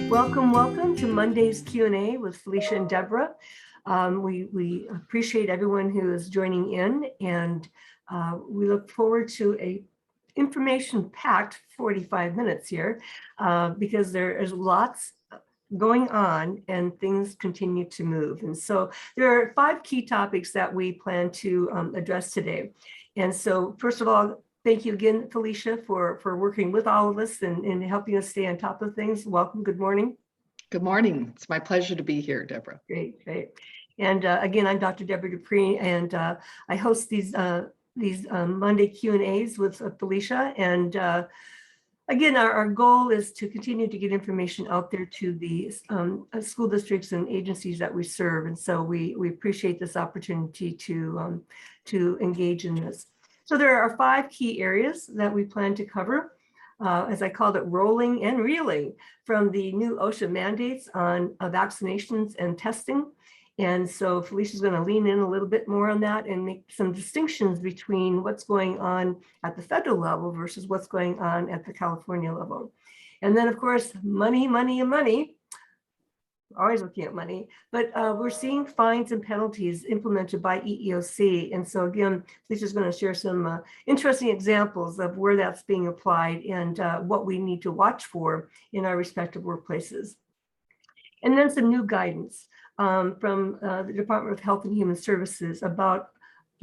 Welcome to Monday's Q&A with Felicia and Debra. We appreciate everyone who is joining in, and we look forward to a information-packed 45 minutes here because there is lots going on and things continue to move. And so there are 5 key topics that we plan to address today. And so first of all, thank you again, Felicia, for working with all of us and helping us stay on top of things. Welcome. Good morning. Good morning. It's my pleasure to be here, Debra. Great. And again, I'm Dr. Debra Dupree, and I host these Monday Q&As with Felicia. And again, our goal is to continue to get information out there to the school districts and agencies that we serve. And so we appreciate this opportunity to engage in this. So there are 5 key areas that we plan to cover, as I called it, rolling and reeling from the new OSHA mandates on vaccinations and testing. And so Felicia's going to lean in a little bit more on that and make some distinctions between what's going on at the federal level versus what's going on at the California level. And then, of course, money. Always looking at money, but we're seeing fines and penalties implemented by EEOC. And so again, Felicia's going to share some interesting examples of where that's being applied and what we need to watch for in our respective workplaces. And then some new guidance from the Department of Health and Human Services about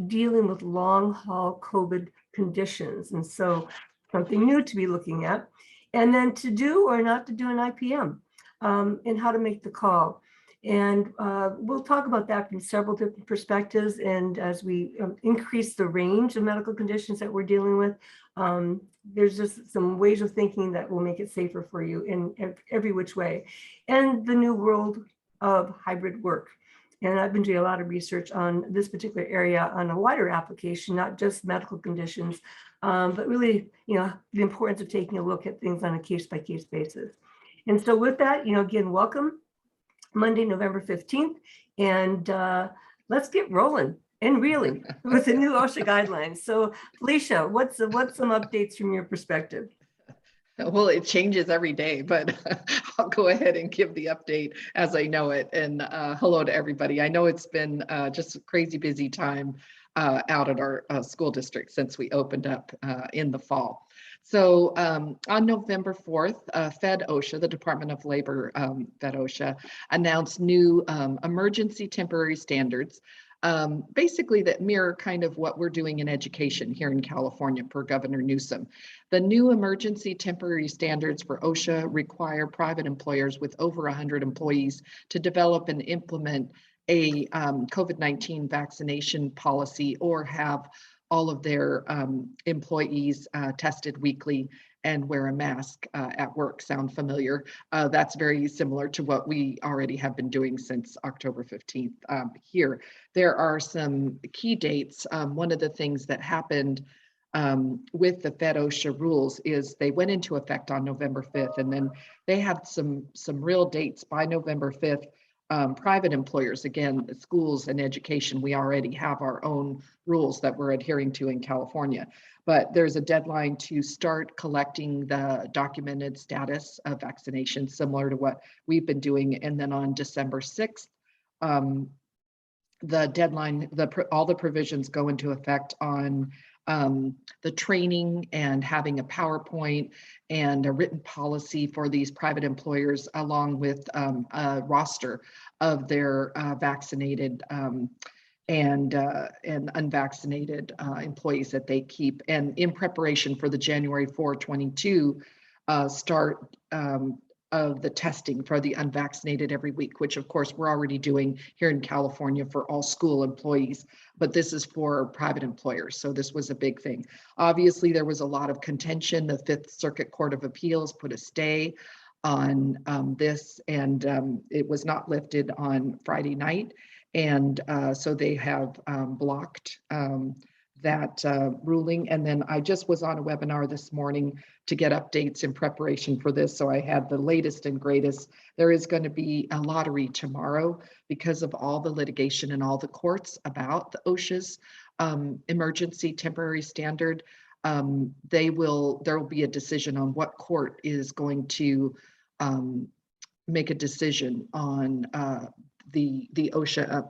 dealing with long-haul COVID conditions. And so something new to be looking at. And then to do or not to do an IPM. And how to make the call. And we'll talk about that from several different perspectives. And as we increase the range of medical conditions that we're dealing with, there's just some ways of thinking that will make it safer for you in every which way. And the new world of hybrid work. And I've been doing a lot of research on this particular area on a wider application, not just medical conditions, but really, the importance of taking a look at things on a case-by-case basis. And so with that, again, welcome Monday, November 15th, and let's get rolling and reeling with the new OSHA guidelines. So Felicia, what's some updates from your perspective? Well, it changes every day, but I'll go ahead and give the update as I know it. And hello to everybody. I know it's been just a crazy busy time out at our school district since we opened up in the fall. So on November 4th, Fed OSHA, the Department of Labor, Fed OSHA, announced new emergency temporary standards, basically that mirror kind of what we're doing in education here in California per Governor Newsom. The new emergency temporary standards for OSHA require private employers with over 100 employees to develop and implement a COVID-19 vaccination policy or have all of their employees tested weekly and wear a mask at work. Sound familiar? That's very similar to what we already have been doing since October 15th here. There are some key dates. One of the things that happened with the Fed OSHA rules is they went into effect on November 5th, and then they have some real dates by November 5th. Private employers, again, schools and education, we already have our own rules that we're adhering to in California. But there's a deadline to start collecting the documented status of vaccination, similar to what we've been doing. And then on December 6th, the deadline, all the provisions go into effect on the training and having a PowerPoint and a written policy for these private employers, along with a roster of their vaccinated and unvaccinated employees that they keep. And in preparation for the January 4, 2022 start of the testing for the unvaccinated every week, which of course we're already doing here in California for all school employees, but this is for private employers. So this was a big thing. Obviously, there was a lot of contention. The Fifth Circuit Court of Appeals put a stay on this, and it was not lifted on Friday night. And so they have blocked that ruling. And then I just was on a webinar this morning to get updates in preparation for this. So I had the latest and greatest. There is going to be a lottery tomorrow because of all the litigation in all the courts about the OSHA's emergency temporary standard. there will be a decision on what court is going to make a decision on the OSHA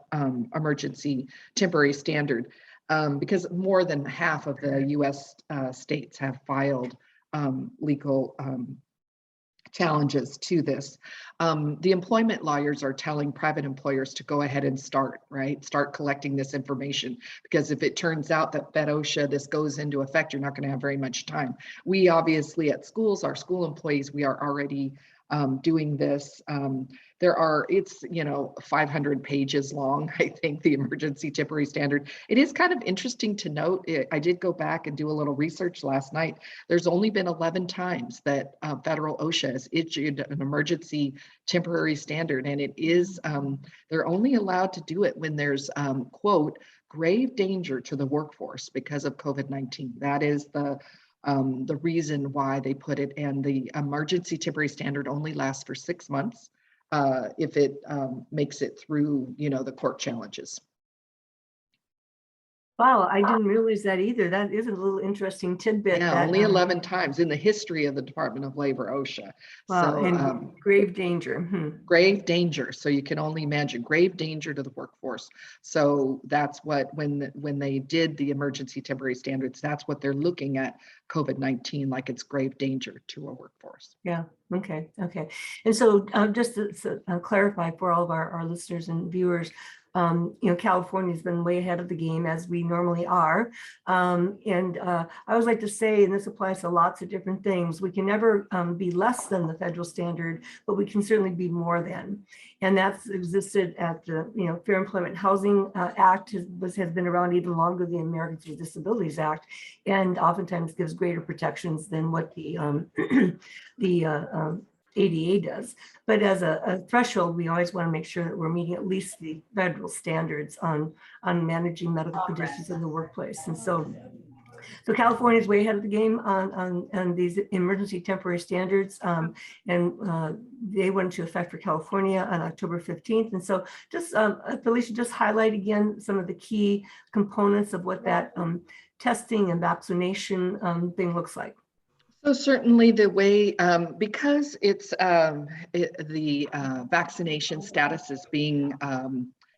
emergency temporary standard, because more than half of the US states have filed legal challenges to this. The employment lawyers are telling private employers to go ahead and start collecting this information, because if it turns out that OSHA, this goes into effect, you're not going to have very much time. We obviously at schools, our school employees, we are already doing this. It's 500 pages long, I think, the emergency temporary standard. It is kind of interesting to note, I did go back and do a little research last night. There's only been 11 times that federal OSHA has issued an emergency temporary standard, and it is, they're only allowed to do it when there's, quote, grave danger to the workforce because of COVID-19. That is the reason why they put it, and the emergency temporary standard only lasts for 6 months if it makes it through, the court challenges. Wow, I didn't realize that either. That is a little interesting tidbit. Yeah, that, only 11 times in the history of the Department of Labor, OSHA. Wow, So, and grave danger. Grave danger. So you can only imagine grave danger to the workforce. So that's what, when they did the emergency temporary standards, that's what they're looking at COVID-19, like it's grave danger to a workforce. Yeah. Okay. And so just to clarify for all of our listeners and viewers, California's been way ahead of the game, as we normally are. And I always like to say, and this applies to lots of different things, we can never be less than the federal standard, but we can certainly be more than. And that's existed at the Fair Employment Housing Act has been around even longer than the Americans with Disabilities Act, and oftentimes gives greater protections than what the ADA does. But as a threshold, we always want to make sure that we're meeting at least the federal standards on managing medical conditions in the workplace. And so California is way ahead of the game on these emergency temporary standards, and they went into effect for California on October 15th. And so just, Felicia, just highlight again some of the key components of what that testing and vaccination thing looks like. So certainly the way, because it's the vaccination status is being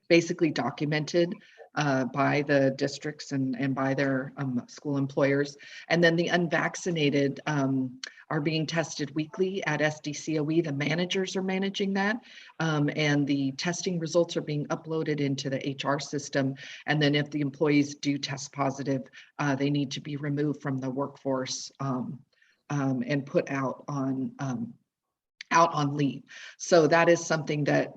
basically documented by the districts and by their school employers, and then the unvaccinated are being tested weekly at 𝐥𝐞𝐢𝐥𝐿. The managers are managing that, and the testing results are being uploaded into the HR system. And then if the employees do test positive, they need to be removed from the workforce and put out on leave. So that is something that,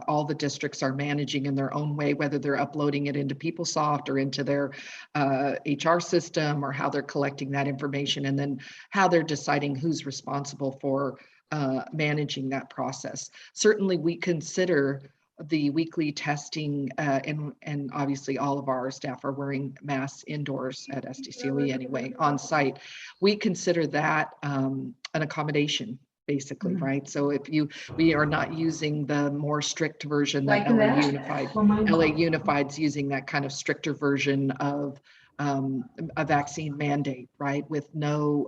all the districts are managing in their own way, whether they're uploading it into PeopleSoft or into their HR system, or how they're collecting that information, and then how they're deciding who's responsible for managing that process. Certainly we consider the weekly testing, and obviously all of our staff are wearing masks indoors at 𝐥𝐞𝐢𝐥𝐿 anyway, on site. We consider that an accommodation, basically, right? So if we are not using the more strict version that LA Unified's using, that kind of stricter version of a vaccine mandate, right, with no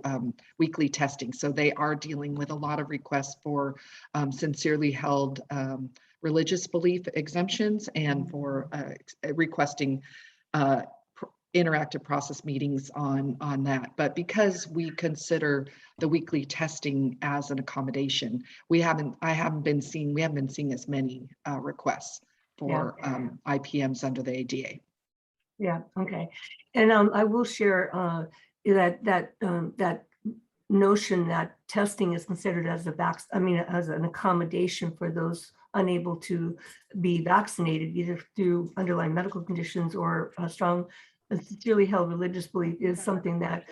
weekly testing. So they are dealing with a lot of requests for sincerely held religious belief exemptions, and for requesting interactive process meetings on that. But because we consider the weekly testing as an accommodation, we haven't been seeing as many requests for IPMs under the ADA. Yeah. Okay. And I will share that notion that testing is considered as as an accommodation for those unable to be vaccinated, either through underlying medical conditions or a strong, sincerely held religious belief, is something that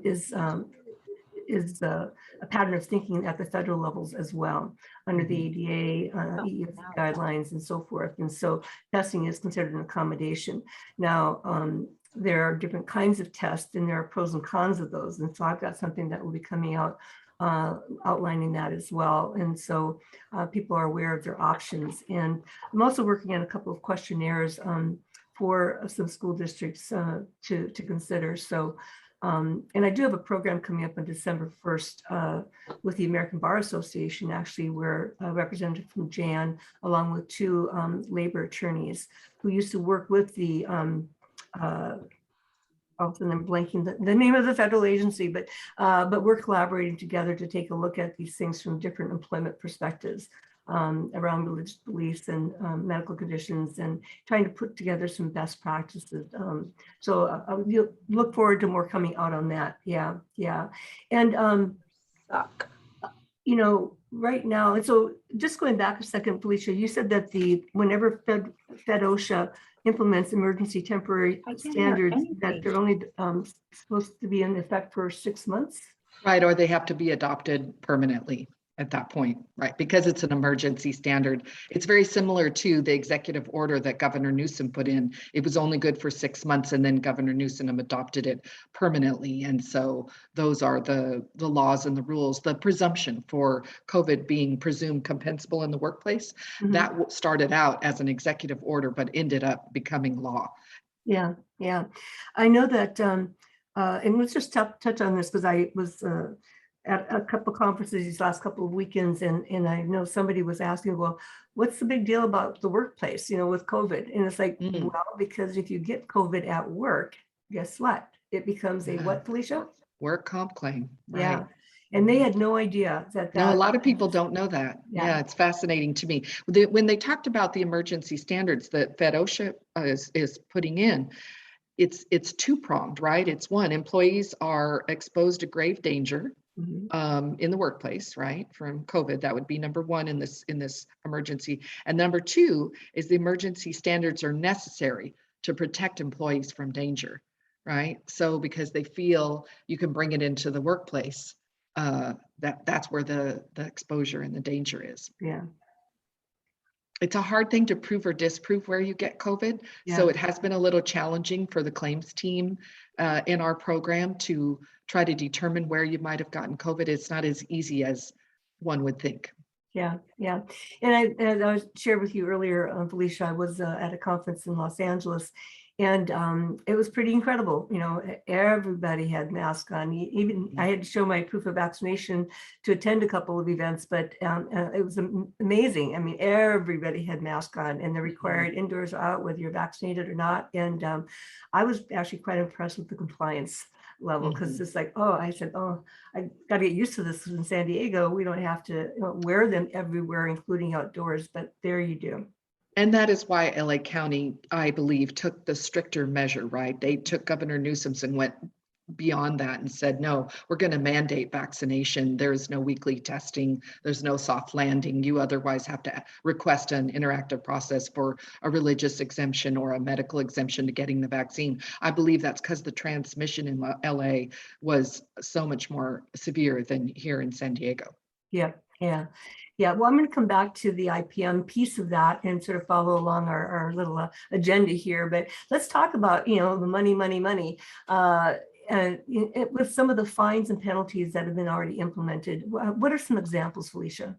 is a pattern of thinking at the federal levels as well, under the ADA, EEOC guidelines, and so forth. And so testing is considered an accommodation. Now, there are different kinds of tests, and there are pros and cons of those. And so I've got something that will be coming out outlining that as well. And so people are aware of their options. And I'm also working on a couple of questionnaires for some school districts to consider. So And I do have a program coming up on December 1st with the American Bar Association, actually, where a representative from JAN, along with two labor attorneys who used to work with the, often I'm blanking the name of the federal agency, but we're collaborating together to take a look at these things from different employment perspectives around religious beliefs and medical conditions, and trying to put together some best practices. So I look forward to more coming out on that. Yeah, yeah. And, you know, right now, and so just going back a second, Felicia, you said that whenever Fed OSHA implements emergency temporary standards, that they're only supposed to be in effect for 6 months. Right, or they have to be adopted permanently at that point, right? Because it's an emergency standard. It's very similar to the executive order that Governor Newsom put in. It was only good for 6 months, and then Governor Newsom adopted it permanently. And so those are the laws and the rules. The presumption for COVID being presumed compensable in the workplace, that started out as an executive order, but ended up becoming law. Yeah, yeah. I know that, and let's just touch on this, because I was at a couple of conferences these last couple of weekends, and I know somebody was asking, well, what's the big deal about the workplace, you know, with COVID? And it's like, well, because if you get COVID at work, guess what? It becomes a what, Felicia? Work comp claim. Right. Yeah. And they had no idea that. No, a lot of people don't know that. Yeah, it's fascinating to me. When they talked about the emergency standards that Fed OSHA is putting in, it's two-pronged, right? It's one, employees are exposed to grave danger in the workplace, right, from COVID. That would be number one in this emergency. And number two is the emergency standards are necessary to protect employees from danger, right? So because they feel you can bring it into the workplace, that's where the exposure and the danger is. Yeah. It's a hard thing to prove or disprove where you get COVID. Yeah. So it has been a little challenging for the claims team in our program to try to determine where you might have gotten COVID. It's not as easy as one would think. Yeah, yeah. And I shared with you earlier, Felicia, I was at a conference in Los Angeles, and it was pretty incredible. You know, everybody had masks on. Even I had to show my proof of vaccination to attend a couple of events, but it was amazing. I mean, everybody had masks on, and they're required indoors or out, whether you're vaccinated or not. And I was actually quite impressed with the compliance level, because it's like, oh, I said, oh, I got to get used to this. In San Diego, we don't have to wear them everywhere, including outdoors, but there you do. And that is why LA County, I believe, took the stricter measure, right? They took Governor Newsom's and went beyond that and said, no, we're going to mandate vaccination. There's no weekly testing. There's no soft landing. You otherwise have to request an interactive process for a religious exemption or a medical exemption to getting the vaccine. I believe that's because the transmission in LA was so much more severe than here in San Diego. Yeah, yeah. Yeah, well, I'm going to come back to the IPM piece of that and sort of follow along our little agenda here. But let's talk about, the money. And with some of the fines and penalties that have been already implemented. What are some examples, Felicia?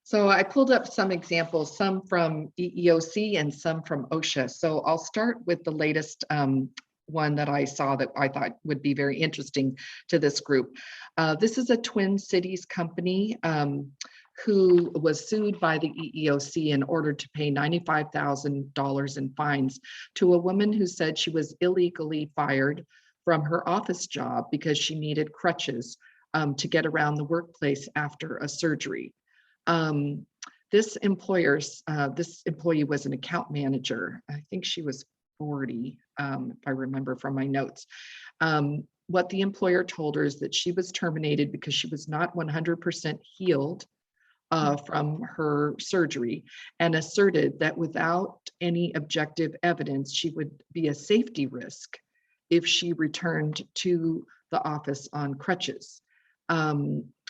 So I pulled up some examples, some from EEOC and some from OSHA. So I'll start with the latest one that I saw that I thought would be very interesting to this group. This is a Twin Cities company who was sued by the EEOC and ordered to pay $95,000 in fines to a woman who said she was illegally fired from her office job because she needed crutches to get around the workplace after a surgery. This employee was an account manager. I think she was 40, if I remember from my notes. What the employer told her is that she was terminated because she was not 100% healed from her surgery, and asserted that without any objective evidence, she would be a safety risk if she returned to the office on crutches.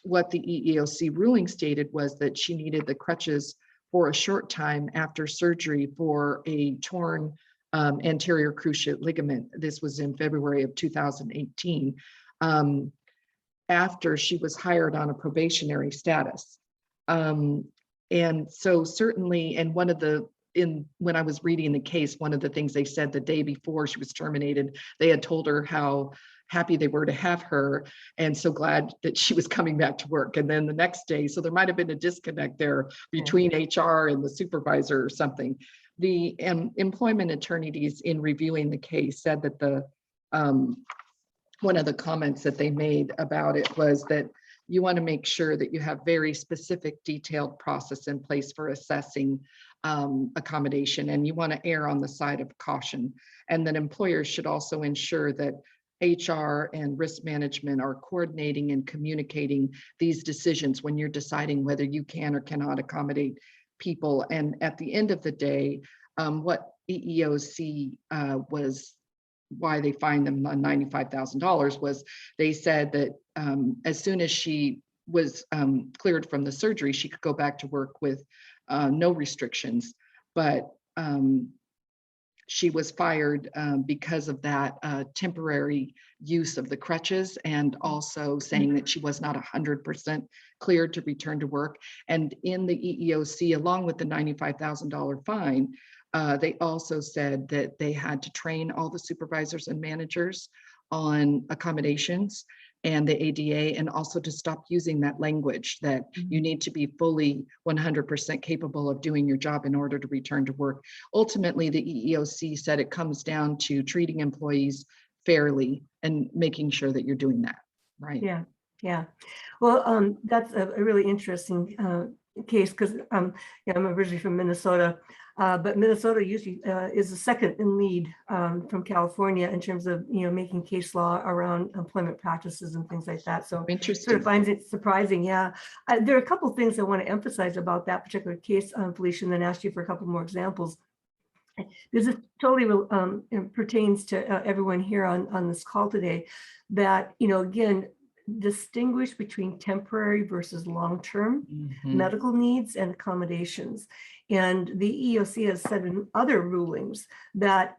What the EEOC ruling stated was that she needed the crutches for a short time after surgery for a torn anterior cruciate ligament. This was in February of 2018, after she was hired on a probationary status. And so certainly, and when I was reading the case, one of the things they said the day before she was terminated, they had told her how happy they were to have her and so glad that she was coming back to work. And then the next day, so there might have been a disconnect there between HR and the supervisor or something. The employment attorneys in reviewing the case said that the one of the comments that they made about it was that you want to make sure that you have very specific, detailed process in place for assessing accommodation, and you want to err on the side of caution. And that employers should also ensure that HR and risk management are coordinating and communicating these decisions when you're deciding whether you can or cannot accommodate people. And at the end of the day, what EEOC was, why they fined them on $95,000 was they said that as soon as she was cleared from the surgery, she could go back to work with no restrictions. But she was fired because of that temporary use of the crutches, and also saying that she was not 100% cleared to return to work. And in the EEOC, along with the $95,000 fine, they also said that they had to train all the supervisors and managers on accommodations and the ADA, and also to stop using that language that you need to be fully 100% capable of doing your job in order to return to work. Ultimately, the EEOC said it comes down to treating employees fairly and making sure that you're doing that, right? Yeah, yeah. Well, that's a really interesting case, because I'm originally from Minnesota, but Minnesota usually is the second in lead from California in terms of making case law around employment practices and things like that. So Interesting. sort of finds it surprising. Yeah, there are a couple of things I want to emphasize about that particular case, Felicia, and then ask you for a couple more examples. This is totally pertains to everyone here on this call today. That again, distinguish between temporary versus long-term medical needs and accommodations. And the EEOC has said in other rulings that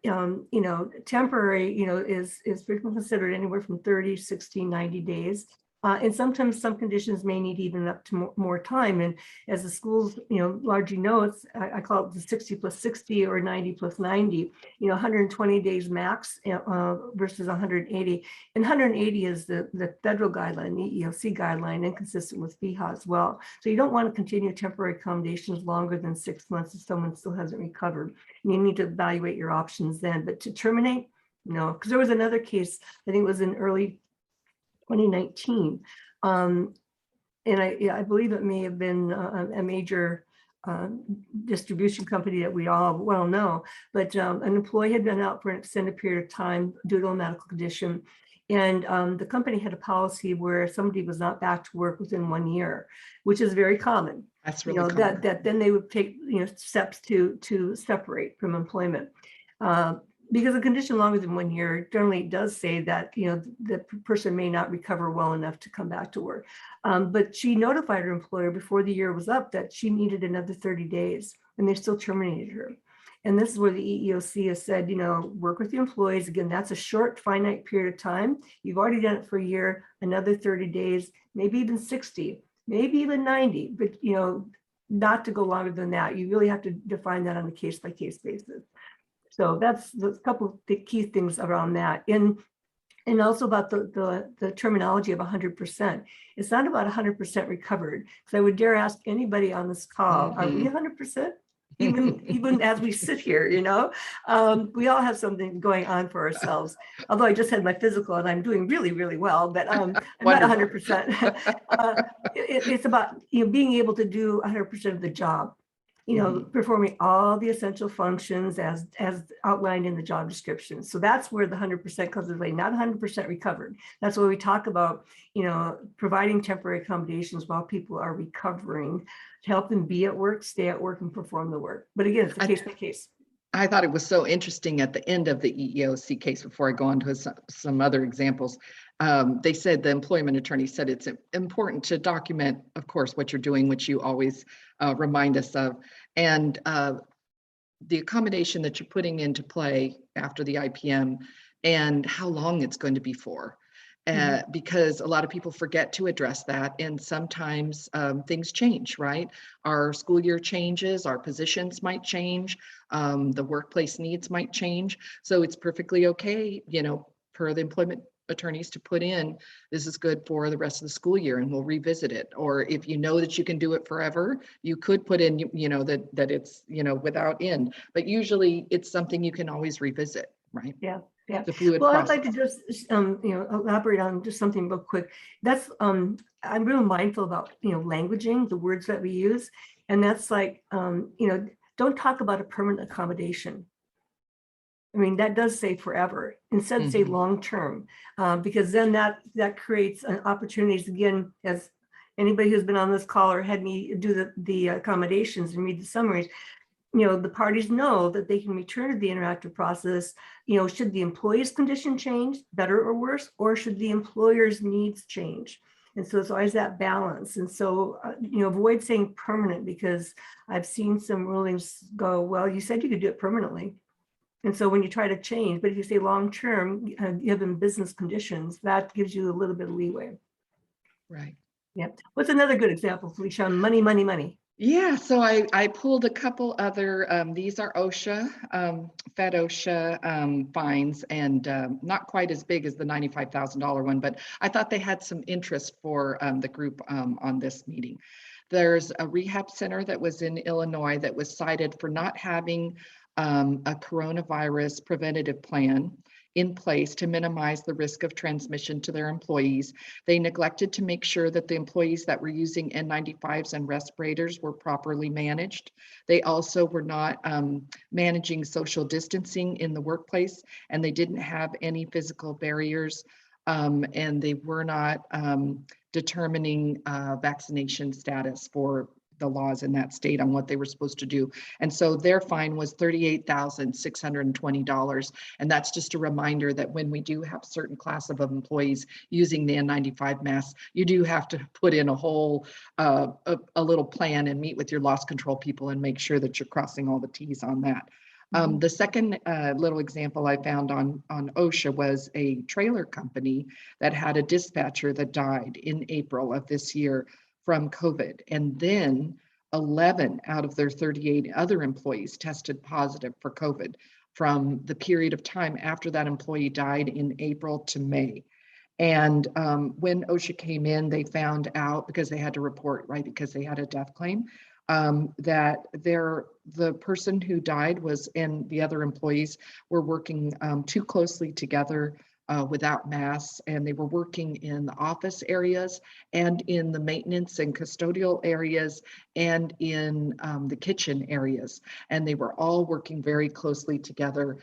temporary is frequently considered anywhere from 30, 60, 90 days. And sometimes some conditions may need even up to more time. And as the schools, largely know, it's, I call it the 60 plus 60 or 90 plus 90, 120 days max versus 180. And 180 is the federal guideline, the EEOC guideline, and consistent with FEHA as well. So you don't want to continue temporary accommodations longer than 6 months if someone still hasn't recovered. And you need to evaluate your options then. But to terminate, no, because there was another case, I think it was in early 2019, and I believe it may have been a major distribution company that we all well know, but an employee had been out for an extended period of time due to a medical condition, and the company had a policy where somebody was not back to work within 1 year, which is very common. That's really common. That then they would take steps to separate from employment. Because a condition longer than 1 year generally does say that the person may not recover well enough to come back to work. But she notified her employer before the year was up that she needed another 30 days, and they still terminated her. And this is where the EEOC has said, work with the employees. Again, that's a short, finite period of time. You've already done it for a year, another 30 days, maybe even 60, maybe even 90, but not to go longer than that. You really have to define that on a case-by-case basis. So that's a couple of the key things around that. And also about the terminology of 100%. It's not about 100% recovered. Because I would dare ask anybody on this call, are we 100%? Even as we sit here, we all have something going on for ourselves. Although I just had my physical and I'm doing really, really well, but I'm not 100%. It's about being able to do 100% of the job. Performing all the essential functions as outlined in the job description. So that's where the 100% comes into play, not 100% recovered. That's where we talk about, providing temporary accommodations while people are recovering to help them be at work, stay at work, and perform the work. But again, it's a case by case. I thought it was so interesting at the end of the EEOC case, before I go on to some other examples, they said, the employment attorney said it's important to document, of course, what you're doing, which you always remind us of, and the accommodation that you're putting into play after the IPM and how long it's going to be for. Because a lot of people forget to address that, and sometimes things change, right? Our school year changes, our positions might change, the workplace needs might change. So it's perfectly okay, per the employment attorneys to put in, this is good for the rest of the school year and we'll revisit it. Or if you know that you can do it forever, you could put in, that it's, without end, but usually it's something you can always revisit, right? Yeah. Yeah. The fluid Well, process. I'd like to just, elaborate on just something real quick. That's, I'm real mindful about, languaging, the words that we use. And that's like, don't talk about a permanent accommodation. I mean, that does say forever. Instead, say long-term, because then that creates an opportunities, again, as anybody who's been on this call or had me do the accommodations and read the summaries, the parties know that they can return to the interactive process, should the employee's condition change, better or worse, or should the employer's needs change? And so it's always that balance. And so, avoid saying permanent, because I've seen some rulings go, well, you said you could do it permanently. And so when you try to change, but if you say long-term, given business conditions, that gives you a little bit of leeway. Right. Yeah. What's another good example, Felicia, on money, money, money? Yeah, so I pulled a couple other, these are OSHA, Fed OSHA fines, and not quite as big as the $95,000 one, but I thought they had some interest for the group on this meeting. There's a rehab center that was in Illinois that was cited for not having a coronavirus preventative plan in place to minimize the risk of transmission to their employees. They neglected to make sure that the employees that were using N95s and respirators were properly managed. They also were not managing social distancing in the workplace, and they didn't have any physical barriers, and they were not determining vaccination status for the laws in that state on what they were supposed to do. And so their fine was $38,620. And that's just a reminder that when we do have certain class of employees using the N95 masks, you do have to put in a whole, a little plan and meet with your loss control people and make sure that you're crossing all the T's on that. The second little example I found on OSHA was a trailer company that had a dispatcher that died in April of this year from COVID. And then 11 out of their 38 other employees tested positive for COVID from the period of time after that employee died in April to May. And when OSHA came in, they found out, because they had to report, right, because they had a death claim, that the person who died was, and the other employees were working too closely together without masks, and they were working in the office areas and in the maintenance and custodial areas and in the kitchen areas. And they were all working very closely together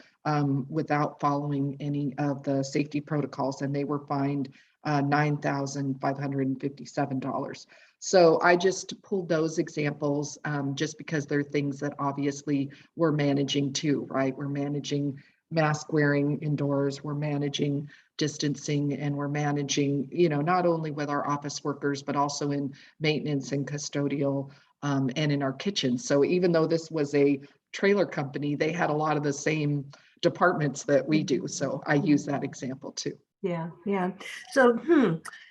without following any of the safety protocols, and they were fined $9,557. So I just pulled those examples just because they're things that obviously we're managing too, right? We're managing mask wearing indoors, we're managing distancing, and we're managing, not only with our office workers, but also in maintenance and custodial and in our kitchens. So even though this was a trailer company, they had a lot of the same departments that we do. So I use that example too. Yeah, yeah. So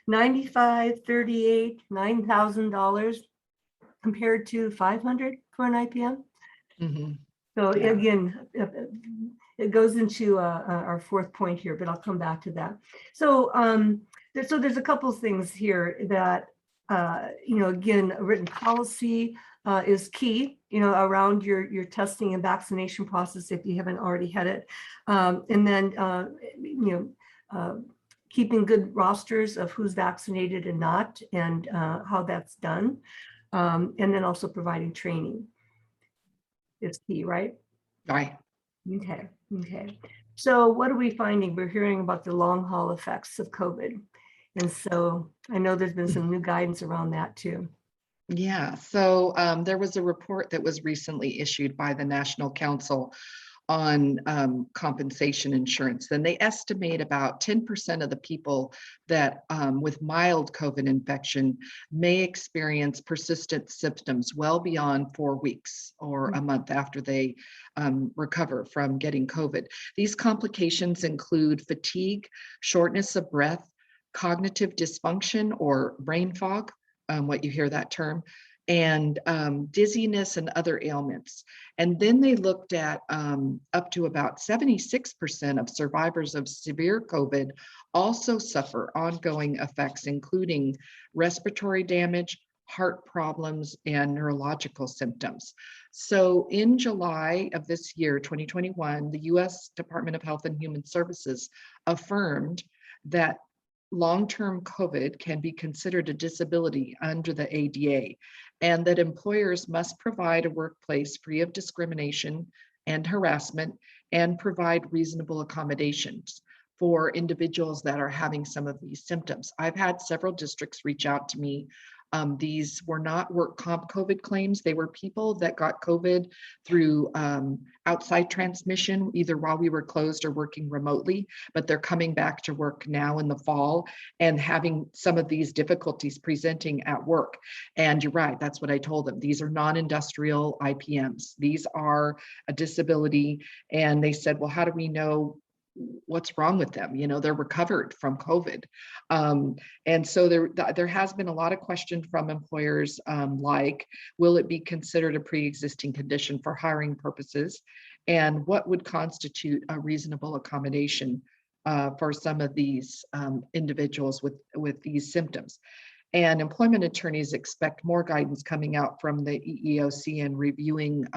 95, 38, $9,000 compared to 500 for an IPM. So again, it goes into our fourth point here, but I'll come back to that. So there's a couple of things here that again, a written policy is key, around your testing and vaccination process if you haven't already had it, and then keeping good rosters of who's vaccinated and not, and how that's done, and then also providing training is key, right? Right. Okay. So what are we finding? We're hearing about the long haul effects of COVID. And so I know there's been some new guidance around that too. Yeah, so there was a report that was recently issued by the National Council on compensation insurance. And they estimate about 10% of the people that with mild COVID infection may experience persistent symptoms well beyond 4 weeks or a month after they recover from getting COVID. These complications include fatigue, shortness of breath, cognitive dysfunction or brain fog, what you hear that term, and dizziness and other ailments. And then they looked at up to about 76% of survivors of severe COVID also suffer ongoing effects, including respiratory damage, heart problems, and neurological symptoms. So in July of this year, 2021, the US Department of Health and Human Services affirmed that long-term COVID can be considered a disability under the ADA, and that employers must provide a workplace free of discrimination and harassment and provide reasonable accommodations for individuals that are having some of these symptoms. I've had several districts reach out to me. These were not work comp COVID claims. They were people that got COVID through outside transmission, either while we were closed or working remotely, but they're coming back to work now in the fall and having some of these difficulties presenting at work. And you're right, that's what I told them. These are non-industrial IPMs. These are a disability. And they said, well, how do we know what's wrong with them? You know, they're recovered from COVID. And so there has been a lot of question from employers, like, will it be considered a pre-existing condition for hiring purposes? And what would constitute a reasonable accommodation for some of these individuals with these symptoms? And employment attorneys expect more guidance coming out from the EEOC and reviewing.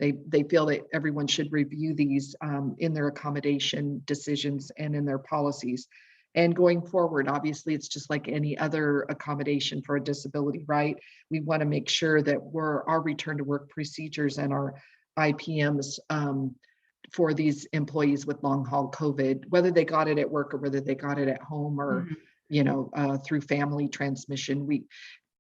They feel that everyone should review these in their accommodation decisions and in their policies. And going forward, obviously, it's just like any other accommodation for a disability, right? We want to make sure that our return to work procedures and our IPMs for these employees with long haul COVID, whether they got it at work or whether they got it at home or, you know, through family transmission.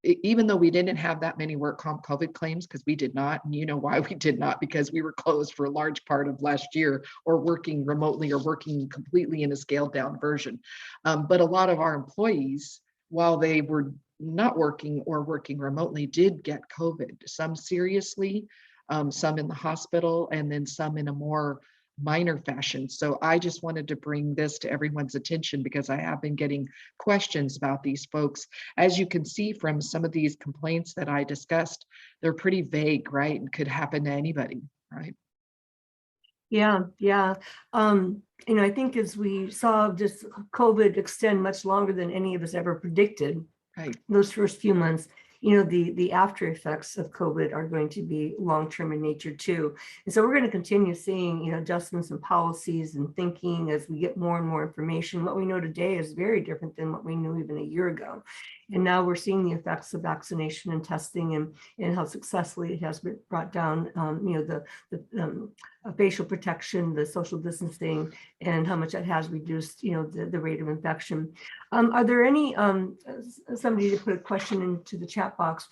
Even though we didn't have that many work comp COVID claims, because we did not, and you know why we did not, because we were closed for a large part of last year, or working remotely, or working completely in a scaled down version. But a lot of our employees, while they were not working or working remotely, did get COVID, some seriously, some in the hospital, and then some in a more minor fashion. So I just wanted to bring this to everyone's attention because I have been getting questions about these folks. As you can see from some of these complaints that I discussed, they're pretty vague, right? And could happen to anybody, right? Yeah. You know, I think as we saw just COVID extend much longer than any of us ever predicted, Right. Those first few months, you know, the after effects of COVID are going to be long-term in nature too. And so we're going to continue seeing, you know, adjustments in policies and thinking as we get more and more information. What we know today is very different than what we knew even a year ago. And now we're seeing the effects of vaccination and testing and how successfully it has been brought down, you know, the facial protection, the social distancing, and how much that has reduced, you know, the rate of infection. Are there any, somebody to put a question into the chat box,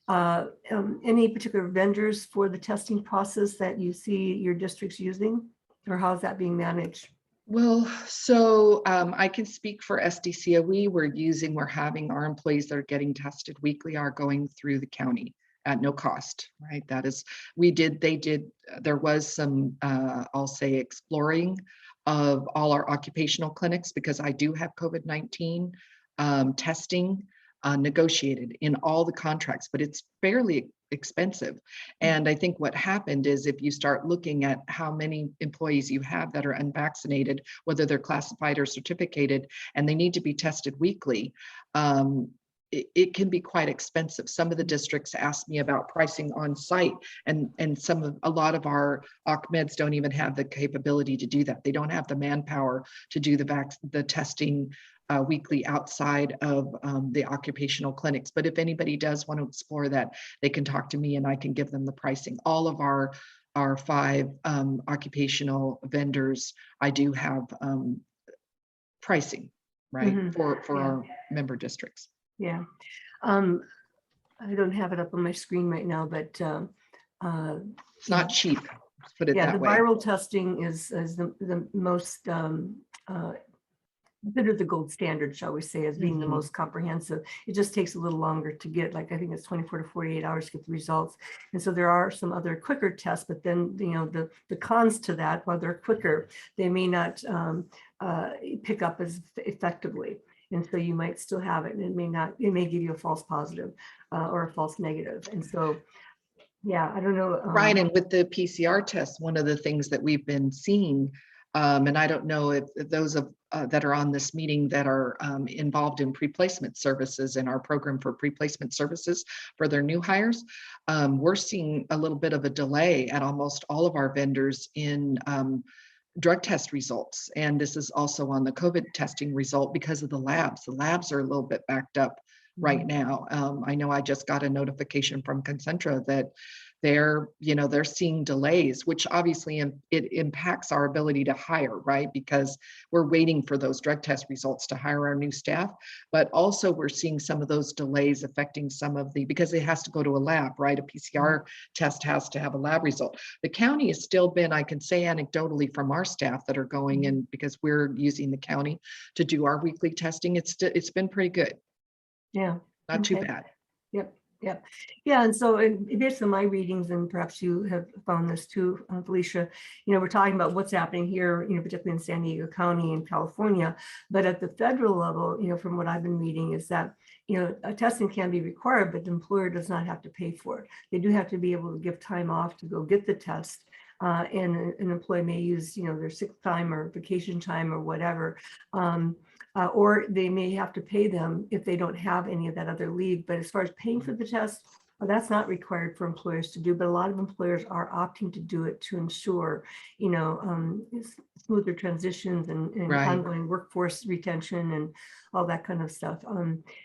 any particular vendors for the testing process that you see your districts using, or how is that being managed? Well, so I can speak for SDCOE. We're having our employees that are getting tested weekly are going through the county at no cost, right? That is, there was some, I'll say, exploring of all our occupational clinics, because I do have COVID-19 testing negotiated in all the contracts, but it's fairly expensive. And I think what happened is, if you start looking at how many employees you have that are unvaccinated, whether they're classified or certificated, and they need to be tested weekly, it can be quite expensive. Some of the districts asked me about pricing on site, and a lot of our OCMEDs don't even have the capability to do that. They don't have the manpower to do the testing weekly outside of the occupational clinics. But if anybody does want to explore that, they can talk to me and I can give them the pricing. All of our 5 occupational vendors, I do have pricing, right, for our member districts. Yeah. I don't have it up on my screen right now, but it's not cheap, let's put it that way. The viral testing is the most considered the gold standard, shall we say, as being the most comprehensive. It just takes a little longer to get, like, I think it's 24 to 48 hours to get the results. And so there are some other quicker tests, but then, you know, the cons to that, while they're quicker, they may not pick up as effectively. And so you might still have it, and it may not, it may give you a false positive or a false negative. And so, yeah, I don't know. Right, and with the PCR test, one of the things that we've been seeing, and I don't know if those of that are on this meeting that are involved in pre-placement services in our program for pre-placement services for their new hires, we're seeing a little bit of a delay at almost all of our vendors in drug test results. And this is also on the COVID testing result because of the labs. The labs are a little bit backed up right now. I know I just got a notification from Concentra that they're seeing delays, which obviously it impacts our ability to hire, right? Because we're waiting for those drug test results to hire our new staff, but also we're seeing some of those delays affecting some of because it has to go to a lab, right? A PCR test has to have a lab result. The county has still been, I can say anecdotally from our staff that are going in, because we're using the county to do our weekly testing, it's been pretty good. Yeah. Not too bad. Yep. Yep. Yeah. And so based on my readings, and perhaps you have found this too, Felicia, we're talking about what's happening here, particularly in San Diego County in California. But at the federal level, from what I've been reading is that, testing can be required, but the employer does not have to pay for it. They do have to be able to give time off to go get the test. And an employee may use, their sick time or vacation time or whatever. Or they may have to pay them if they don't have any of that other leave. But as far as paying for the test, that's not required for employers to do. But a lot of employers are opting to do it to ensure, smoother transitions and Right. ongoing workforce retention and all that kind of stuff.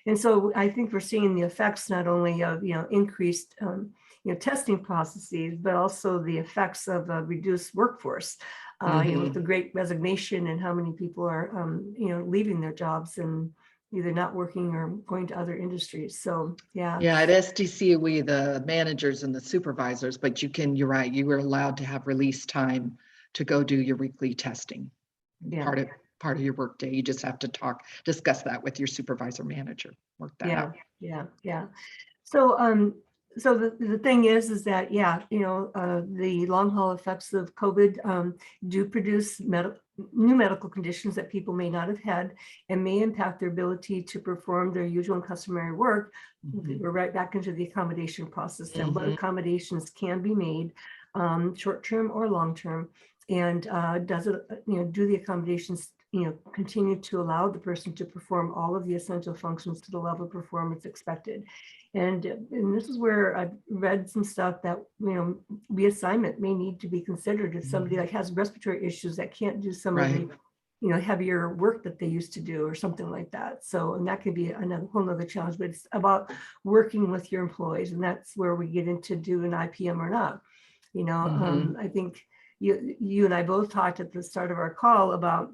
And so I think we're seeing the effects not only of, increased testing processes, but also the effects of a reduced workforce. With the great resignation and how many people are, leaving their jobs and either not working or going to other industries. So, yeah. Yeah, at SDCOE, the managers and the supervisors, but you're right, you were allowed to have release time to go do your weekly testing. Yeah. Part of your workday. You just have to discuss that with your supervisor manager, work that out. Yeah. So the thing is that, the long haul effects of COVID do produce new medical conditions that people may not have had and may impact their ability to perform their usual and customary work. We're right back into the accommodation process and what accommodations can be made, short-term or long-term, and does it, do the accommodations continue to allow the person to perform all of the essential functions to the level of performance expected. And this is where I've read some stuff that, reassignment may need to be considered if somebody like has respiratory issues that can't do some of the, heavier work that they used to do or something like that. So, and that could be another whole nother challenge, but it's about working with your employees. And that's where we get into do an IPM or not. I think you and I both talked at the start of our call about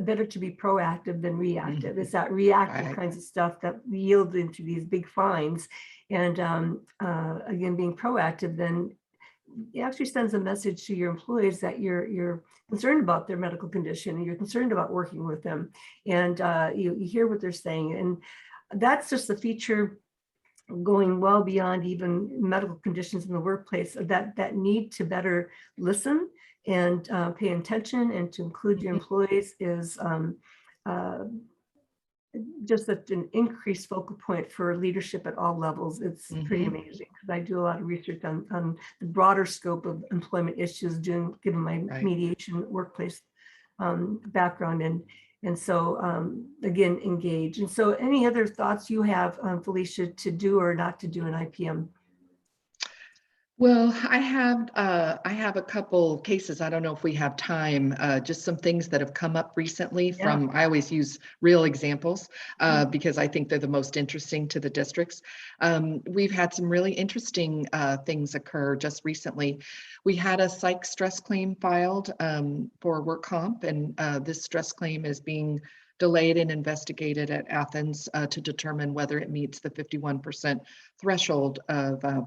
better to be proactive than reactive. It's that reactive kinds of stuff that yield into these big fines. And again, being proactive, then it actually sends a message to your employees that you're concerned about their medical condition and you're concerned about working with them. And you hear what they're saying. And that's just a feature going well beyond even medical conditions in the workplace that need to better listen and pay attention and to include your employees is just an increased focal point for leadership at all levels. It's pretty amazing because I do a lot of research on the broader scope of employment issues, given my mediation workplace background and so again, engage. And so any other thoughts you have, Felicia, to do or not to do an IPM? Well, I have a couple cases. I don't know if we have time, just some things that have come up recently from, I always use real examples because I think they're the most interesting to the districts. We've had some really interesting things occur just recently. We had a psych stress claim filed for work comp, and this stress claim is being delayed and investigated at Athens to determine whether it meets the 51% threshold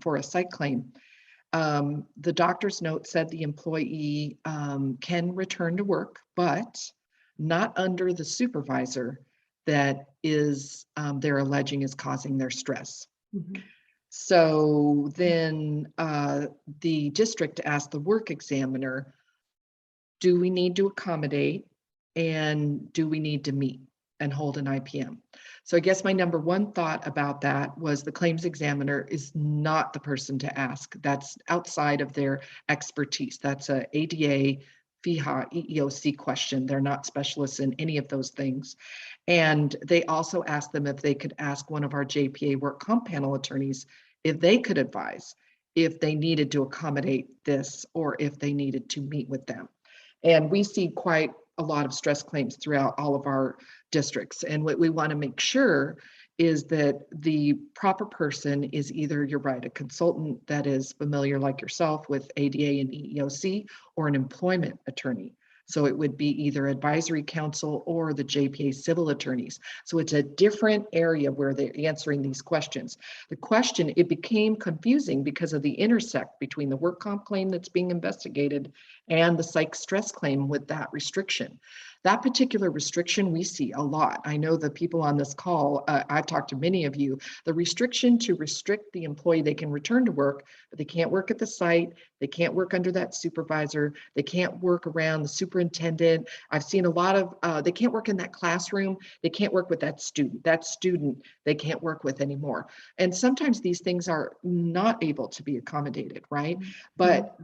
for a psych claim. The doctor's note said the employee can return to work, but not under the supervisor that is they're alleging is causing their stress. So then the district asked the work examiner, do we need to accommodate and do we need to meet? and hold an IPM. So I guess my number one thought about that was the claims examiner is not the person to ask. That's outside of their expertise. That's a ADA, FEHA, EEOC question. They're not specialists in any of those things. And they also asked them if they could ask one of our JPA work comp panel attorneys if they could advise if they needed to accommodate this or if they needed to meet with them. And we see quite a lot of stress claims throughout all of our districts. And what we want to make sure is that the proper person is either, you're right, a consultant that is familiar like yourself with ADA and EEOC, or an employment attorney. So it would be either advisory council or the JPA civil attorneys. So it's a different area where they're answering these questions. The question, it became confusing because of the intersect between the work comp claim that's being investigated and the psych stress claim with that restriction. That particular restriction we see a lot. I know the people on this call, I've talked to many of you, the restriction to restrict the employee, they can return to work, but they can't work at the site, they can't work under that supervisor, they can't work around the superintendent. I've seen a lot of, they can't work in that classroom, they can't work with that student they can't work with anymore. And sometimes these things are not able to be accommodated, right? Mm-hmm. But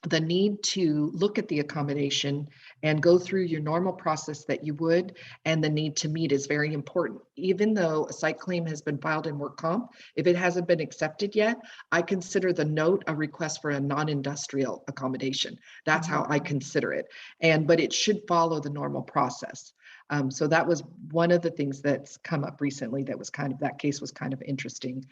the need to look at the accommodation and go through your normal process that you would, and the need to meet is very important. Even though a psych claim has been filed in work comp, if it hasn't been accepted yet, I consider the note a request for a non-industrial accommodation. That's how I consider it. But it should follow the normal process. So that was one of the things that's come up recently that was that case was kind of interesting.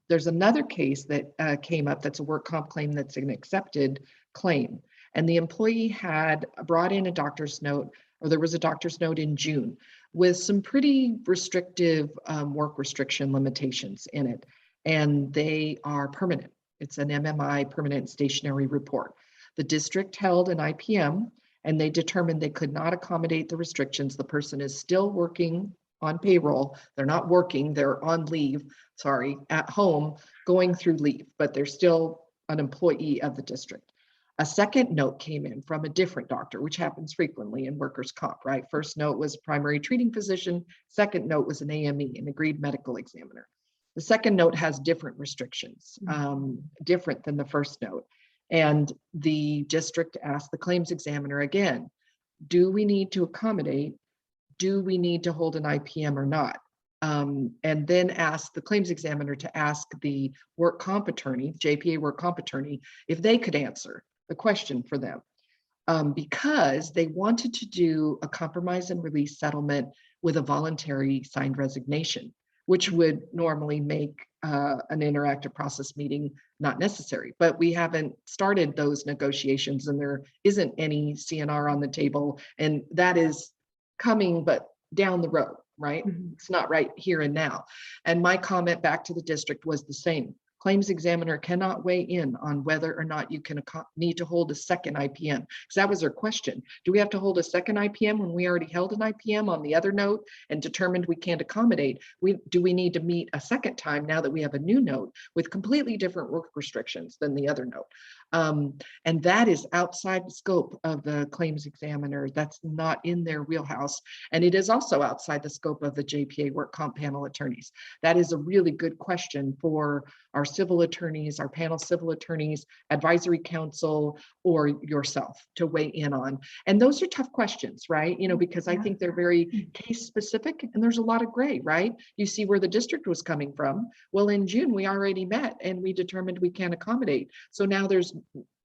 There's another case that came up that's a work comp claim that's an accepted claim. And the employee had brought in a doctor's note, or there was a doctor's note in June with some pretty restrictive work restriction limitations in it. And they are permanent. It's an MMI, permanent stationary report. The district held an IPM and they determined they could not accommodate the restrictions. The person is still working on payroll. They're not working, they're on leave, at home, going through leave, but they're still an employee of the district. A second note came in from a different doctor, which happens frequently in workers' comp, right? First note was primary treating physician. Second note was an AME, an agreed medical examiner. The second note has different restrictions, different than the first note. And the district asked the claims examiner again, do we need to accommodate? Do we need to hold an IPM or not? And then asked the claims examiner to ask the work comp attorney, JPA work comp attorney, if they could answer the question for them. Because they wanted to do a compromise and release settlement with a voluntary signed resignation, which would normally make an interactive process meeting not necessary. But we haven't started those negotiations and there isn't any CNR on the table, and that is coming, but down the road, right? Mm-hmm. It's not right here and now. And my comment back to the district was the same. Claims examiner cannot weigh in on whether or not you can need to hold a second IPM, because that was their question. Do we have to hold a second IPM when we already held an IPM on the other note and determined we can't accommodate? Do we need to meet a second time now that we have a new note with completely different work restrictions than the other note? And that is outside the scope of the claims examiner. That's not in their wheelhouse. And it is also outside the scope of the JPA work comp panel attorneys. That is a really good question for our civil attorneys, our panel civil attorneys, advisory council, or yourself to weigh in on. And those are tough questions, right? Because I think they're very case specific and there's a lot of gray, right? You see where the district was coming from. Well, in June, we already met and we determined we can't accommodate. So now there's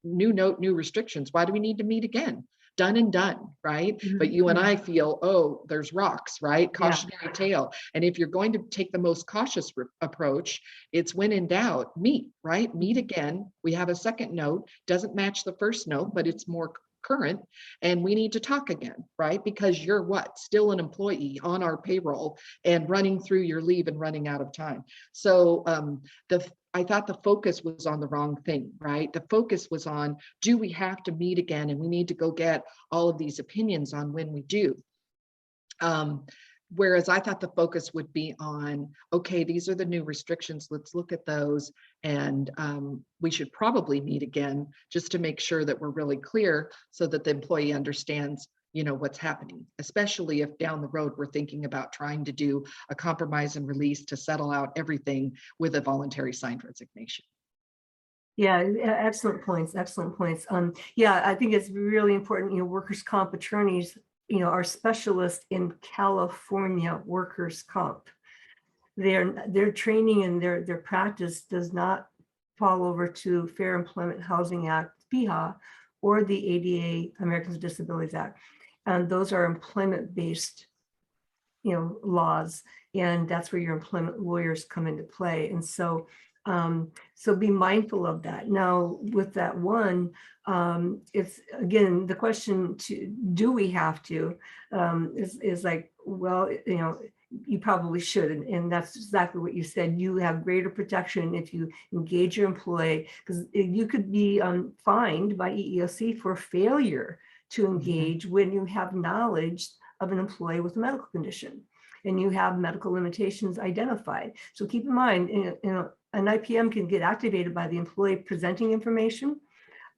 new note, new restrictions. Why do we need to meet again? Done and done, right? Mm-hmm. But you and I feel, oh, there's rocks, right? Cautionary tale. And if you're going to take the most cautious approach, it's when in doubt, meet, right? Meet again. We have a second note, doesn't match the first note, but it's more current, and we need to talk again, right? Because you're still an employee on our payroll and running through your leave and running out of time. So I thought the focus was on the wrong thing, right? The focus was on, do we have to meet again? And we need to go get all of these opinions on when we do. Whereas I thought the focus would be on, okay, these are the new restrictions. Let's look at those. And we should probably meet again just to make sure that we're really clear so that the employee understands what's happening, especially if down the road we're thinking about trying to do a compromise and release to settle out everything with a voluntary signed resignation. Yeah, excellent points, excellent points. Yeah, I think it's really important, workers' comp attorneys, are specialists in California workers' comp. Their training and their practice does not fall over to Fair Employment Housing Act, FEHA, or the ADA, Americans with Disabilities Act. And those are employment-based, laws, and that's where your employment lawyers come into play. And so, so be mindful of that. Now, with that one, it's again the question: do we have to? Is like, well, you probably should, and that's exactly what you said. You have greater protection if you engage your employee, because you could be fined by EEOC for failure to engage when you have knowledge of an employee with a medical condition and you have medical limitations identified. So keep in mind, an IPM can get activated by the employee presenting information,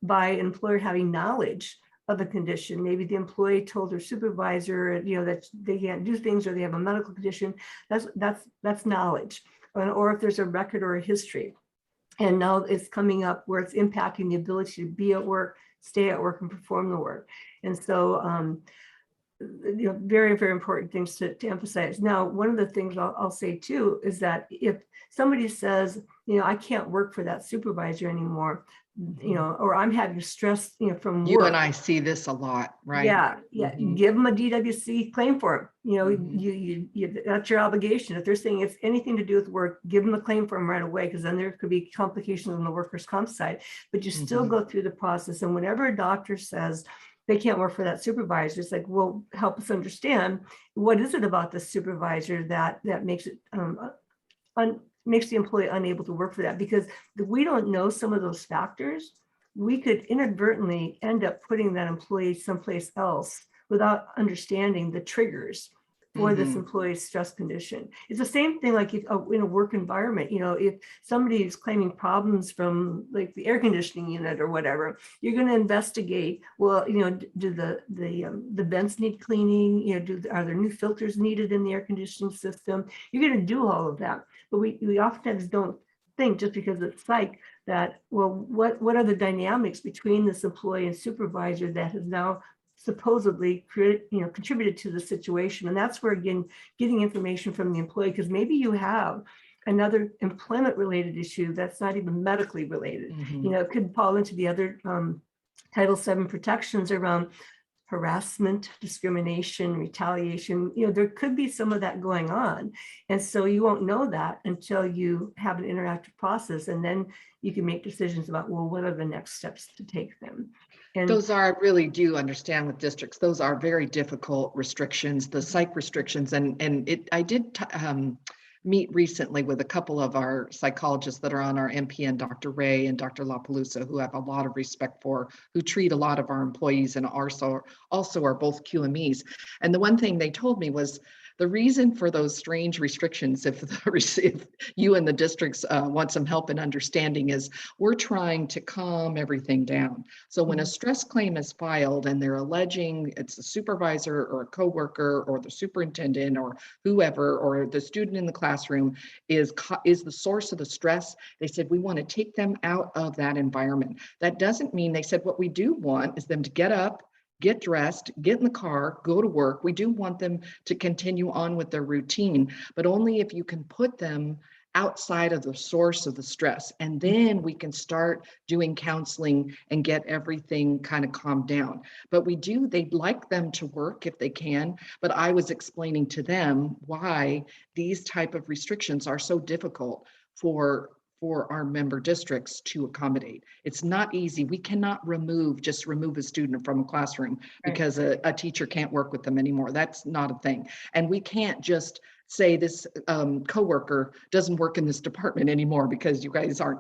by an employer having knowledge of a condition. Maybe the employee told their supervisor, that they can't do things, or they have a medical condition. That's knowledge. Or if there's a record or a history, and now it's coming up where it's impacting the ability to be at work, stay at work, and perform the work. And so, very, very important things to emphasize. Now, one of the things I'll say too is that if somebody says, I can't work for that supervisor anymore, or I'm having stress, from You work. and I see this a lot, right? Yeah. Give them a DWC claim form. Mhm. That's your obligation. If they're saying it's anything to do with work, give them a claim form right away, because then there could be complications on the workers' comp side. But you still go through the process, and whenever a doctor says they can't work for that supervisor, it's like, well, help us understand, what is it about the supervisor that makes it makes the employee unable to work for that? Because if we don't know some of those factors, we could inadvertently end up putting that employee someplace else without understanding the triggers for this employee's stress condition. It's the same thing like if, in a work environment, if somebody is claiming problems from like the air conditioning unit or whatever, you're going to investigate, well, do the vents need cleaning? Are there new filters needed in the air conditioning system? You're going to do all of that. But we oftentimes don't think, just because it's psych, that, well, what are the dynamics between this employee and supervisor that has now supposedly contributed to the situation? And that's where, again, getting information from the employee, because maybe you have another employment related issue that's not even medically related. It could fall into the other Title VII protections around harassment, discrimination, retaliation. There could be some of that going on. And so you won't know that until you have an interactive process, and then you can make decisions about, well, what are the next steps to take them? And those are, I really do understand with districts, those are very difficult restrictions, the psych restrictions. I did meet recently with a couple of our psychologists that are on our MPN, Dr. Ray and Dr. LaPalooza, who I have a lot of respect for, who treat a lot of our employees and also are both QMEs. And the one thing they told me was, the reason for those strange restrictions, if you and the districts want some help in understanding, is we're trying to calm everything down. So when a stress claim is filed and they're alleging it's a supervisor or a coworker or the superintendent or whoever, or the student in the classroom is the source of the stress, they said, we want to take them out of that environment. That doesn't mean, they said, what we do want is them to get up, get dressed, get in the car, go to work. We do want them to continue on with their routine, but only if you can put them outside of the source of the stress. And then we can start doing counseling and get everything kind of calmed down. But they'd like them to work if they can, but I was explaining to them why these type of restrictions are so difficult for our member districts to accommodate. It's not easy. We cannot just remove a student from a classroom because a teacher can't work with them anymore. That's not a thing. And we can't just say this coworker doesn't work in this department anymore because you guys aren't,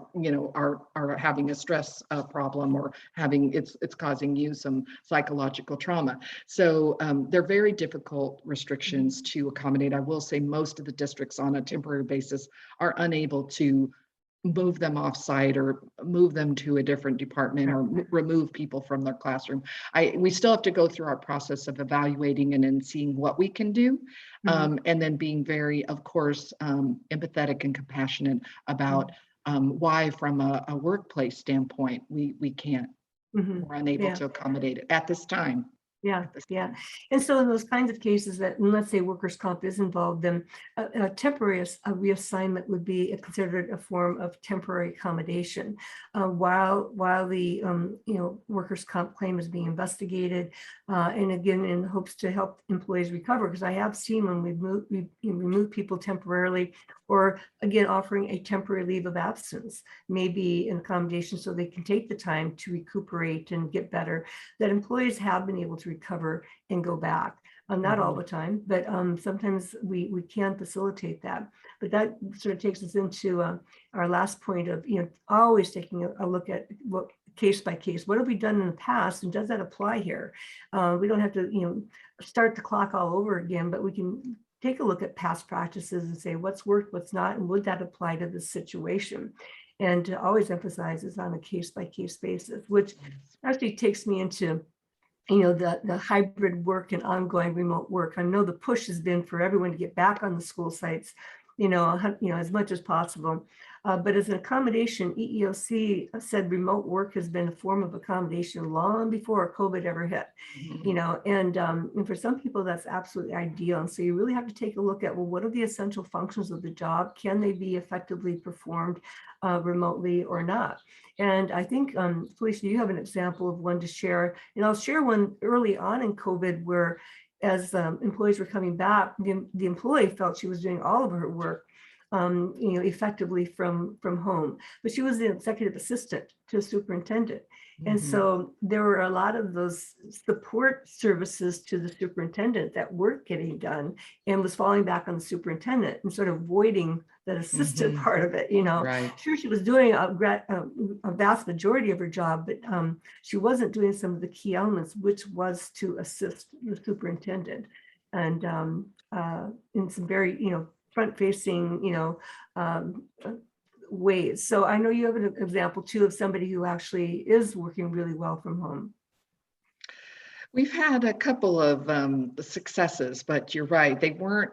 are having a stress problem, or it's causing you some psychological trauma. So they're very difficult restrictions to accommodate. I will say most of the districts on a temporary basis are unable to move them off-site or move them to a different department or remove people from their classroom. We still have to go through our process of evaluating and then seeing what we can do. And then being very, of course, empathetic and compassionate about why from a workplace standpoint, we can't, we're unable to accommodate it at this time. Yeah, yeah. And so in those kinds of cases that, and let's say workers' comp is involved, then a temporary reassignment would be considered a form of temporary accommodation while the workers' comp claim is being investigated, and again in hopes to help employees recover. Because I have seen when we remove people temporarily, or again offering a temporary leave of absence, maybe an accommodation so they can take the time to recuperate and get better, that employees have been able to recover and go back. Not all the time, but sometimes we can facilitate that. But that sort of takes us into our last point of, always taking a look at what case by case, what have we done in the past, and does that apply here? We don't have to, start the clock all over again, but we can take a look at past practices and say what's worked, what's not, and would that apply to this situation? And to always emphasize is on a case by case basis, which actually takes me into the hybrid work and ongoing remote work. I know the push has been for everyone to get back on the school sites, as much as possible. But as an accommodation, EEOC said remote work has been a form of accommodation long before COVID ever hit, and for some people that's absolutely ideal. And so you really have to take a look at, well, what are the essential functions of the job? Can they be effectively performed remotely or not? And I think, Felicia, you have an example of one to share, and I'll share one early on in COVID where as employees were coming back, the employee felt she was doing all of her work effectively from home, but she was the executive assistant to a superintendent. And so there were a lot of those support services to the superintendent that weren't getting done and was falling back on the superintendent and sort of voiding that assistant part of it. Right. Sure, she was doing a vast majority of her job, but she wasn't doing some of the key elements, which was to assist the superintendent and in some very, front-facing, ways. So I know you have an example too of somebody who actually is working really well from home. We've had a couple of successes, but you're right. They weren't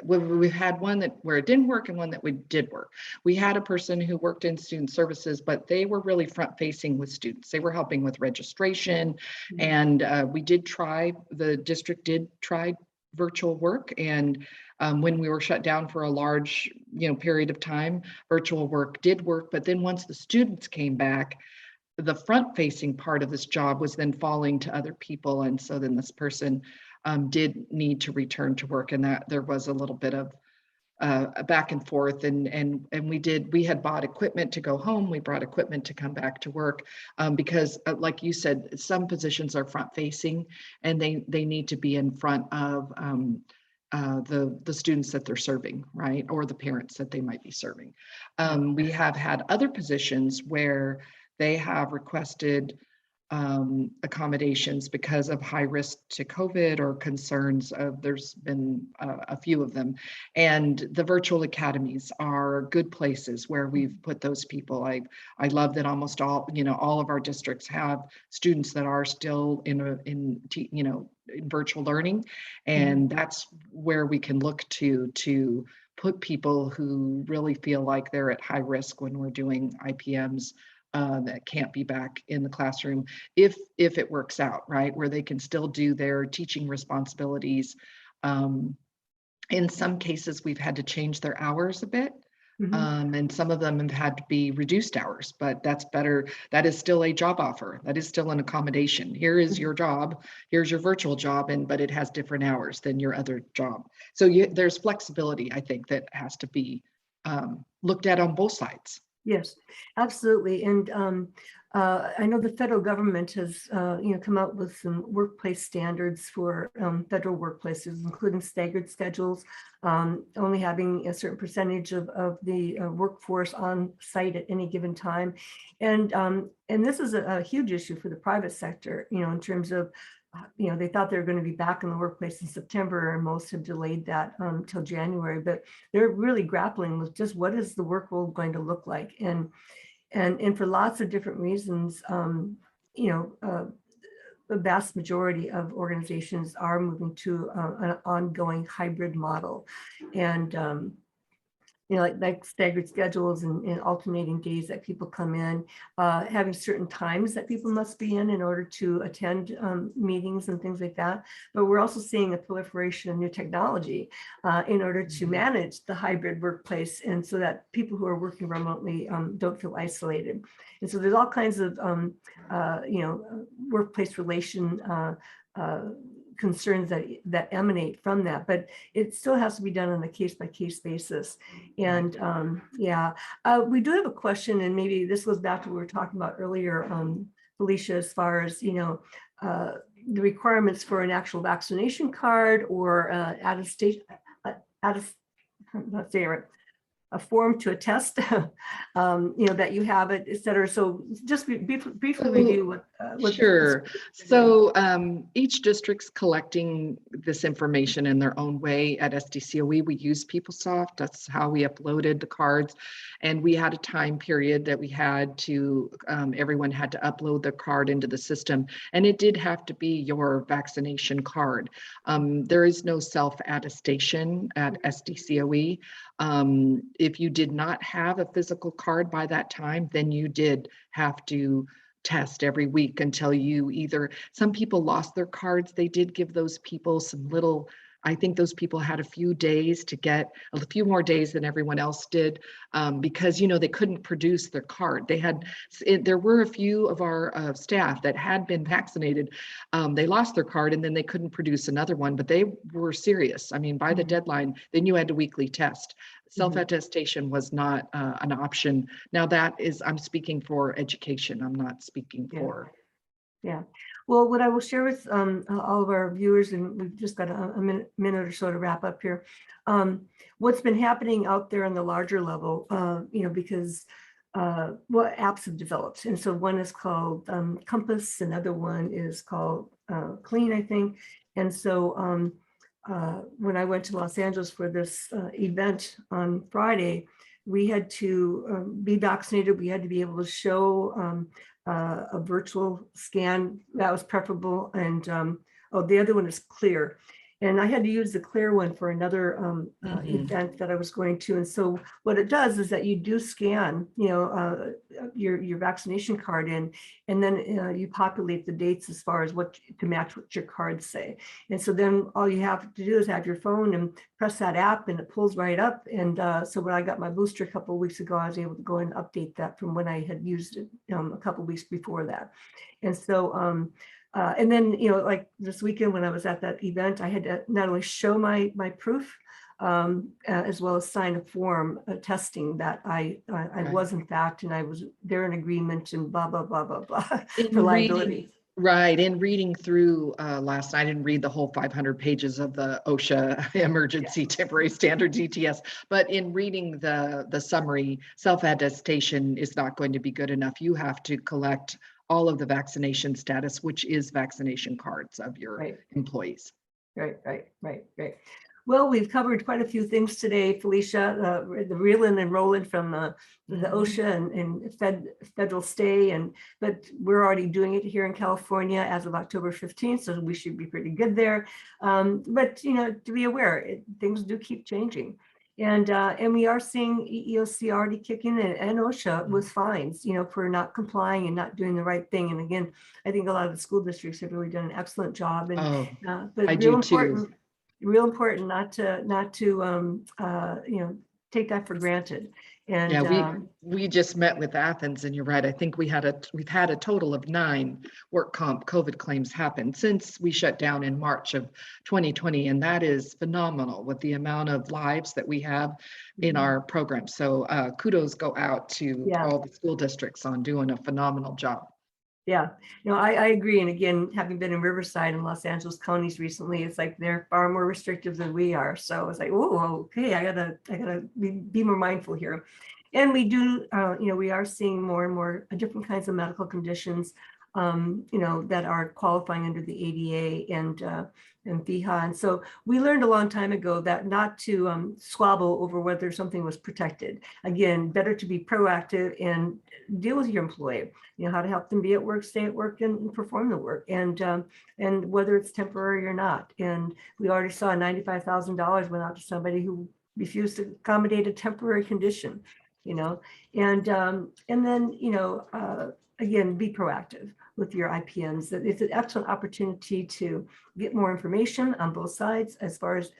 we had one where it didn't work and one that did work. We had a person who worked in student services, but they were really front facing with students. They were helping with registration, and the district did try virtual work, and when we were shut down for a large period of time, virtual work did work. But then once the students came back, the front facing part of this job was then falling to other people, and so then this person did need to return to work, and that there was a little bit of a back and forth, and we had bought equipment to go home, we brought equipment to come back to work, because like you said, some positions are front facing and they need to be in front of the students that they're serving, right, or the parents that they might be serving. We have had other positions where they have requested accommodations because of high risk to COVID or concerns of, there's been a few of them. And the virtual academies are good places where we've put those people. I love that almost all of our districts have students that are still in virtual learning. And that's where we can look to put people who really feel like they're at high risk when we're doing IPMs that can't be back in the classroom, if it works out, right, where they can still do their teaching responsibilities. In some cases, we've had to change their hours a bit, and some of them have had to be reduced hours, but that's better. That is still a job offer. That is still an accommodation. Here is your job. Here's your virtual job, but it has different hours than your other job. So there's flexibility, I think, that has to be looked at on both sides. Yes, absolutely. And I know the federal government has, come out with some workplace standards for federal workplaces, including staggered schedules, only having a certain percentage of the workforce on site at any given time. And this is a huge issue for the private sector, in terms of they thought they were going to be back in the workplace in September, and most have delayed that till January. But they're really grappling with just what is the work world going to look like, and for lots of different reasons. The vast majority of organizations are moving to an ongoing hybrid model, and like staggered schedules and alternating days that people come in, having certain times that people must be in order to attend meetings and things like that. But we're also seeing a proliferation of new technology in order to manage the hybrid workplace, and so that people who are working remotely don't feel isolated. And so there's all kinds of workplace relation concerns that emanate from that, but it still has to be done on a case-by-case basis. And we do have a question, and maybe this goes back to what we were talking about earlier, Felicia, as far as the requirements for an actual vaccination card or a form to attest, that you have it, et cetera. So just briefly review what. Sure. So each district's collecting this information in their own way. At SDCOE, we use PeopleSoft. That's how we uploaded the cards. And we had a time period that we had to, everyone had to upload their card into the system. And it did have to be your vaccination card. There is no self-attestation at SDCOE. If you did not have a physical card by that time, then you did have to test every week until you some people lost their cards. They did give those people I think those people had a few days to get a few more days than everyone else did, because, they couldn't produce their card. There were a few of our staff that had been vaccinated. They lost their card and then they couldn't produce another one, but they were serious. I mean, by the deadline, then you had a weekly test. Self-attestation was not an option. Now I'm speaking for education. I'm not speaking for. Yeah. Well, what I will share with all of our viewers, and we've just got a minute or so to wrap up here, what's been happening out there on the larger level, because apps have developed. And so one is called Compass, another one is called Clean, I think. And so when I went to Los Angeles for this event on Friday, we had to be vaccinated. We had to be able to show a virtual scan. That was preferable. And the other one is Clear. And I had to use the Clear one for another event that I was going to. And so what it does is that you do scan, your vaccination card in, and then you populate the dates as far as what to match what your cards say. And so then all you have to do is have your phone and press that app, and it pulls right up. And so when I got my booster a couple of weeks ago, I was able to go and update that from when I had used it a couple of weeks before that. And so and then, like this weekend when I was at that event, I had to not only show my proof, as well as sign a form attesting that I was in fact, and I was there in agreement and blah, blah, blah, blah, blah, for liability. Right. In reading through last night, I didn't read the whole 500 pages of the OSHA Emergency Temporary Standards ETS, but in reading the summary, self-attestation is not going to be good enough. You have to collect all of the vaccination status, which is vaccination cards of your employees. Right. Well, we've covered quite a few things today, Felicia, the reeling and rolling from the OSHA and federal stay, but we're already doing it here in California as of October 15th, so we should be pretty good there. But to be aware, things do keep changing. And we are seeing EEOC already kicking in, and OSHA with fines, for not complying and not doing the right thing. And again, I think a lot of the school districts have really done an excellent job. And but I do too. Real important not to take that for granted. And yeah, we just met with Athens, and you're right. I think we've had a total of 9 work comp COVID claims happen since we shut down in March of 2020, and that is phenomenal with the amount of lives that we have in our program. So kudos go out to all the school districts on doing a phenomenal job. Yeah, I agree. And again, having been in Riverside and Los Angeles counties recently, it's like they're far more restrictive than we are. So it's like, oh, okay, I gotta be more mindful here. And we do, we are seeing more and more different kinds of medical conditions that are qualifying under the ADA and FEHA. And so we learned a long time ago that not to squabble over whether something was protected. Again, better to be proactive and deal with your employee, how to help them be at work, stay at work, and perform the work, and whether it's temporary or not. And we already saw $95,000 went out to somebody who refused to accommodate a temporary condition, and then, again, be proactive with your IPNs. It's an excellent opportunity to get more information on both sides, as far as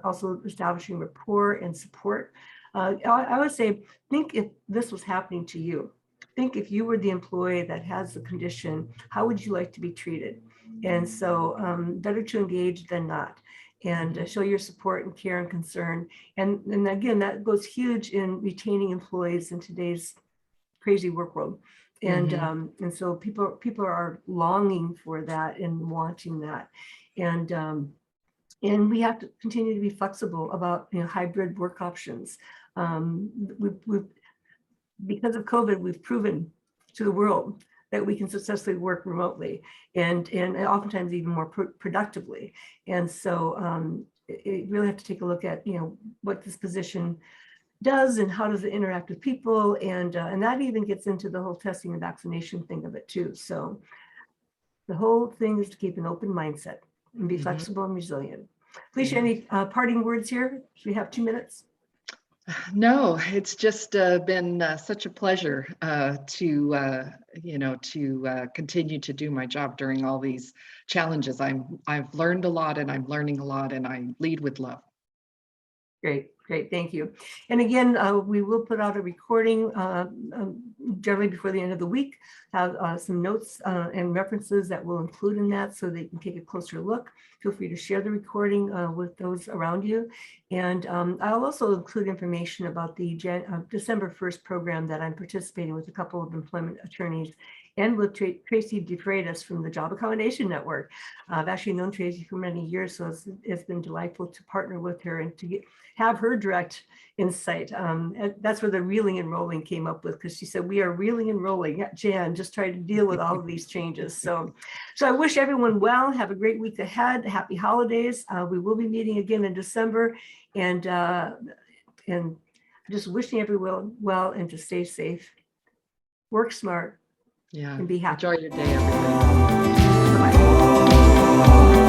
also establishing rapport and support. I would say, think if this was happening to you. Think if you were the employee that has the condition, how would you like to be treated? And so better to engage than not, and show your support and care and concern. And again, that goes huge in retaining employees in today's crazy work world. And and so people are longing for that and wanting that, and we have to continue to be flexible about hybrid work options. Because of COVID, we've proven to the world that we can successfully work remotely, and oftentimes even more productively. And so you really have to take a look at what this position does and how does it interact with people, and that even gets into the whole testing and vaccination thing of it too. So the whole thing is to keep an open mindset and be flexible and resilient. Felicia, any parting words here? We have 2 minutes. No, it's just been such a pleasure to continue to do my job during all these challenges. I've learned a lot, and I'm learning a lot, and I lead with love. Great, thank you. And again, we will put out a recording generally before the end of the week, have some notes and references that we'll include in that, so that you can take a closer look. Feel free to share the recording with those around you. And I'll also include information about the December 1st program that I'm participating with a couple of employment attorneys, and with Tracy DeFreitas from the Job Accommodation Network. I've actually known Tracy for many years, so it's been delightful to partner with her and to have her direct insight. That's where the reeling and rolling came up with, because she said, we are reeling and rolling at Jan, just trying to deal with all of these changes. So I wish everyone well. Have a great week ahead. Happy holidays. We will be meeting again in December, and just wishing everyone well, and to stay safe, work smart, and be happy. Enjoy your day, everybody. Bye-bye.